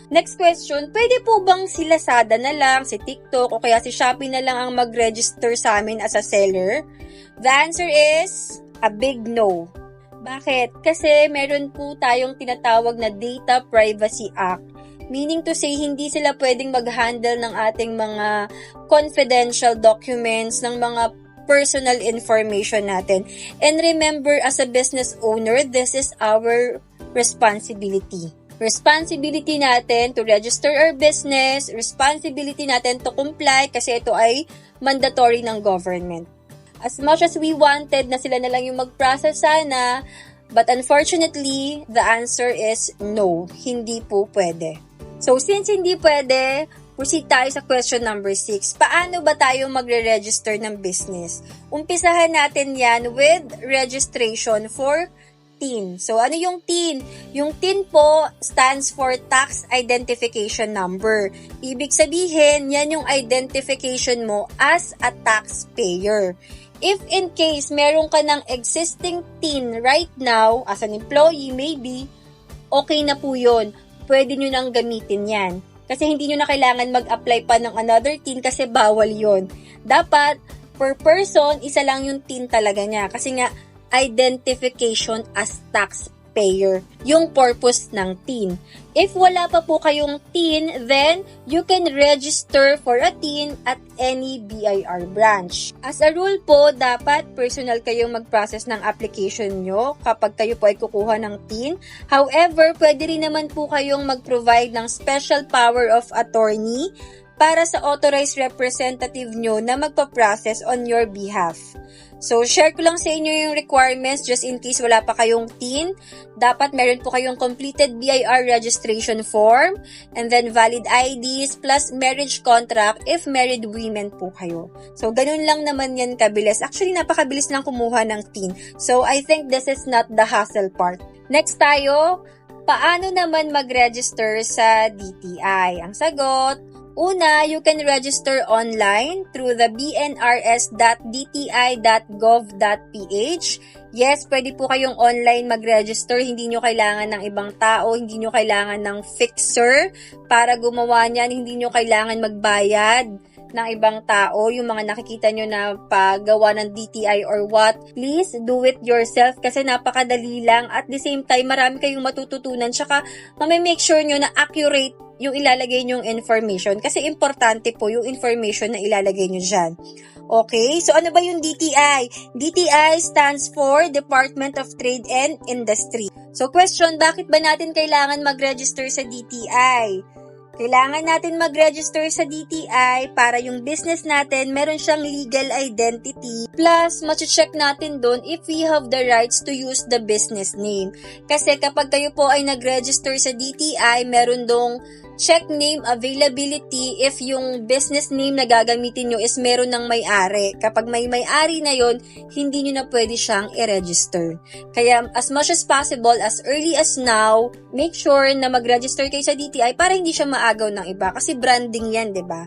Next question, pwede po bang si Lazada na lang, si TikTok, o kaya si Shopee na lang ang mag-register sa amin as a seller? The answer is a big no. Bakit? Kasi meron po tayong tinatawag na Data Privacy Act. Meaning to say, hindi sila pwedeng mag-handle ng ating mga confidential documents, ng mga personal information natin. And remember, as a business owner, this is our responsibility. Responsibility natin to register our business, responsibility natin to comply kasi ito ay mandatory ng government. As much as we wanted na sila na lang yung mag-process sana, but unfortunately, the answer is no, hindi po pwede. So since hindi pwede, proceed tayo sa question number 6. Paano ba tayo magre-register ng business? Umpisahan natin yan with registration for TIN. So, ano yung TIN? Yung TIN po stands for Tax Identification Number. Ibig sabihin, yan yung identification mo as a taxpayer. If in case meron ka ng existing TIN right now, as an employee maybe, okay na po yun. Pwede nyo nang gamitin yan. Kasi hindi nyo na kailangan mag-apply pa ng another TIN kasi bawal yon. Dapat, per person, isa lang yung TIN talaga niya. Kasi nga, identification as taxpayer, yung purpose ng TIN. If wala pa po kayong TIN, then you can register for a TIN at any BIR branch. As a rule po, dapat personal kayong mag-process ng application nyo kapag kayo po ay kukuha ng TIN. However, pwede rin naman po kayong mag-provide ng special power of attorney para sa authorized representative nyo na magpa-process on your behalf. So, share ko lang sa inyo yung requirements just in case wala pa kayong TIN. Dapat meron po kayong completed BIR registration form and then valid IDs plus marriage contract if married women po kayo. So, ganun lang naman yan kabilis. Actually, napakabilis lang kumuha ng TIN. So, I think this is not the hassle part. Next tayo, paano naman mag-register sa DTI? Ang sagot, una, you can register online through the bnrs.dti.gov.ph. Yes, pwede po kayong online mag-register. Hindi nyo kailangan ng ibang tao, hindi nyo kailangan ng fixer para gumawa niyan, hindi nyo kailangan magbayad ng ibang tao, yung mga nakikita nyo na paggawa ng DTI or what, please do it yourself kasi napakadali lang. At the same time, marami kayong matututunan, tsaka make sure nyo na accurate yung ilalagay nyong information kasi importante po yung information na ilalagay nyo dyan. Okay, so ano ba yung DTI? DTI stands for Department of Trade and Industry. So question, bakit ba natin kailangan mag-register sa DTI? Kailangan natin mag-register sa DTI para yung business natin meron siyang legal identity. Plus, mache-check natin doon if we have the rights to use the business name. Kasi kapag kayo po ay nag-register sa DTI, meron dong check name availability if yung business name na gagamitin nyo is meron ng may-ari. Kapag may may-ari na yon, hindi nyo na pwede siyang i-register. Kaya as much as possible, as early as now, make sure na mag-register kayo sa DTI para hindi siya maagaw ng iba. Kasi branding yan, 'di ba?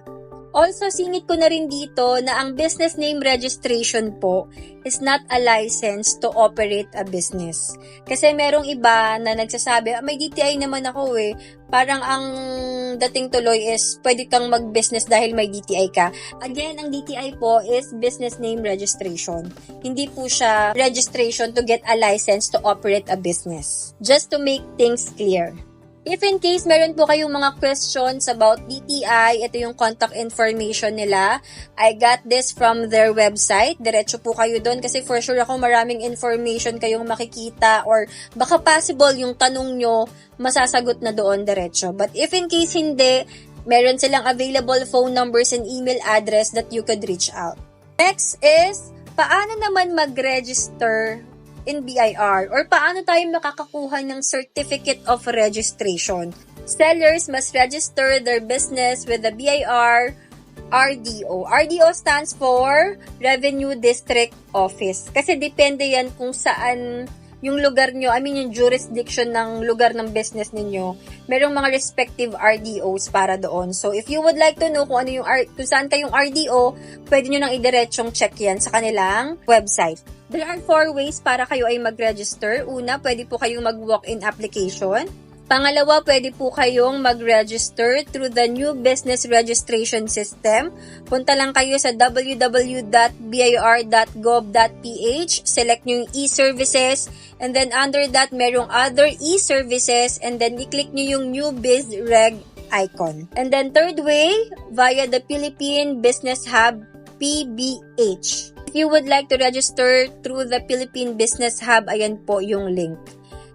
Also, singit ko na rin dito na ang business name registration po is not a license to operate a business. Kasi merong iba na nagsasabi, may DTI naman ako eh. Parang ang dating tuloy is pwede kang mag-business dahil may DTI ka. Again, ang DTI po is business name registration. Hindi po siya registration to get a license to operate a business. Just to make things clear. If in case meron po kayong mga questions about DTI, ito yung contact information nila. I got this from their website. Diretso po kayo doon kasi for sure ako maraming information kayong makikita or baka possible yung tanong nyo masasagot na doon diretso. But if in case hindi, meron silang available phone numbers and email address that you could reach out. Next is, paano naman mag-register in BIR or paano tayo makakakuha ng Certificate of Registration? Sellers must register their business with the BIR RDO. RDO stands for Revenue District Office. Kasi depende yan kung saan yung lugar nyo, yung jurisdiction ng lugar ng business ninyo, merong mga respective RDOs para doon. So, if you would like to know kung kung saan kayong RDO, pwede nyo nang idiretsong check yan sa kanilang website. There are 4 ways para kayo ay mag-register. Una, pwede po kayong mag-walk-in application. Pangalawa, pwede po kayong mag-register through the new business registration system. Punta lang kayo sa www.bir.gov.ph, select nyo yung e-services, and then under that, merong other e-services, and then i-click nyo yung new biz reg icon. And then third way, via the Philippine Business Hub, PBH. If you would like to register through the Philippine Business Hub, ayan po yung link.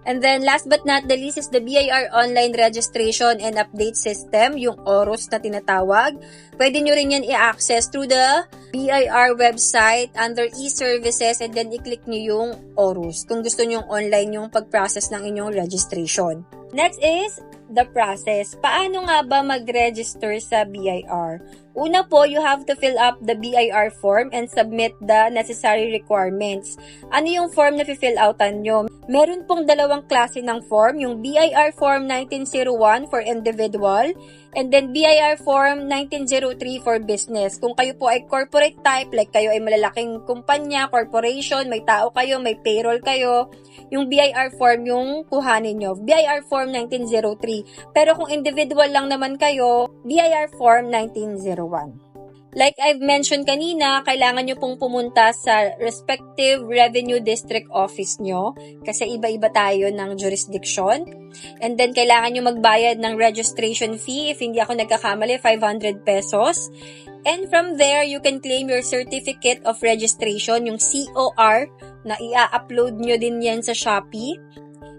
And then, last but not the least is the BIR Online Registration and Update System, yung ORUS na tinatawag. Pwede nyo rin yan i-access through the BIR website under e-services and then i-click nyo yung ORUS kung gusto nyo online yung pag-process ng inyong registration. Next is the process. Paano nga ba mag-register sa BIR? Una po, you have to fill up the BIR form and submit the necessary requirements. Ano yung form na fill outan nyo? Meron pong dalawang klase ng form, yung BIR Form 1901 for individual and then BIR Form 1903 for business. Kung kayo po ay corporate type, like kayo ay malalaking kumpanya, corporation, may tao kayo, may payroll kayo, yung BIR form yung kuhanin nyo. BIR Form 1903. Pero kung individual lang naman kayo, BIR Form 1901. Like I've mentioned kanina, kailangan nyo pong pumunta sa respective revenue district office nyo kasi iba-iba tayo ng jurisdiction. And then, kailangan nyo magbayad ng registration fee. If hindi ako nagkakamali, 500 pesos. And from there, you can claim your certificate of registration, yung COR, na i-upload nyo din yan sa Shopee.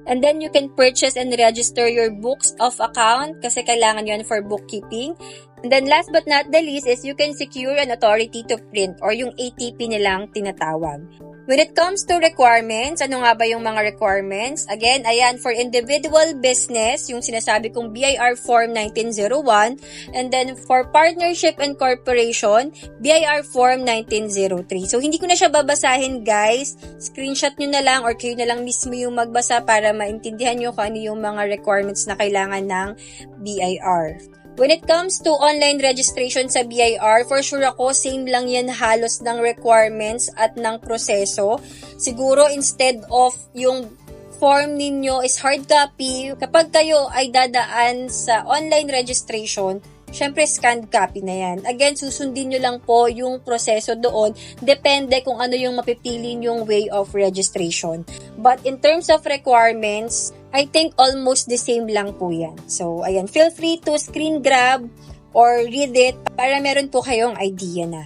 And then, you can purchase and register your books of account kasi kailangan yun for bookkeeping. And then, last but not the least is you can secure an authority to print or yung ATP nilang tinatawag. When it comes to requirements, ano nga ba yung mga requirements? Again, ayan, for individual business, yung sinasabi kong BIR Form 1901. And then, for partnership and corporation, BIR Form 1903. So, hindi ko na siya babasahin, guys. Screenshot nyo na lang or kayo na lang mismo yung magbasa para maintindihan nyo kung ano yung mga requirements na kailangan ng BIR. When it comes to online registration sa BIR, for sure ako, same lang yan halos ng requirements at ng proseso. Siguro instead of yung form ninyo is hard copy, kapag kayo ay dadaan sa online registration, syempre scanned copy na yan. Again, susundin nyo lang po yung proseso doon. Depende kung ano yung mapipili yung way of registration. But in terms of requirements, I think almost the same lang po yan. So, ayan, feel free to screen grab or read it para meron po kayong idea na.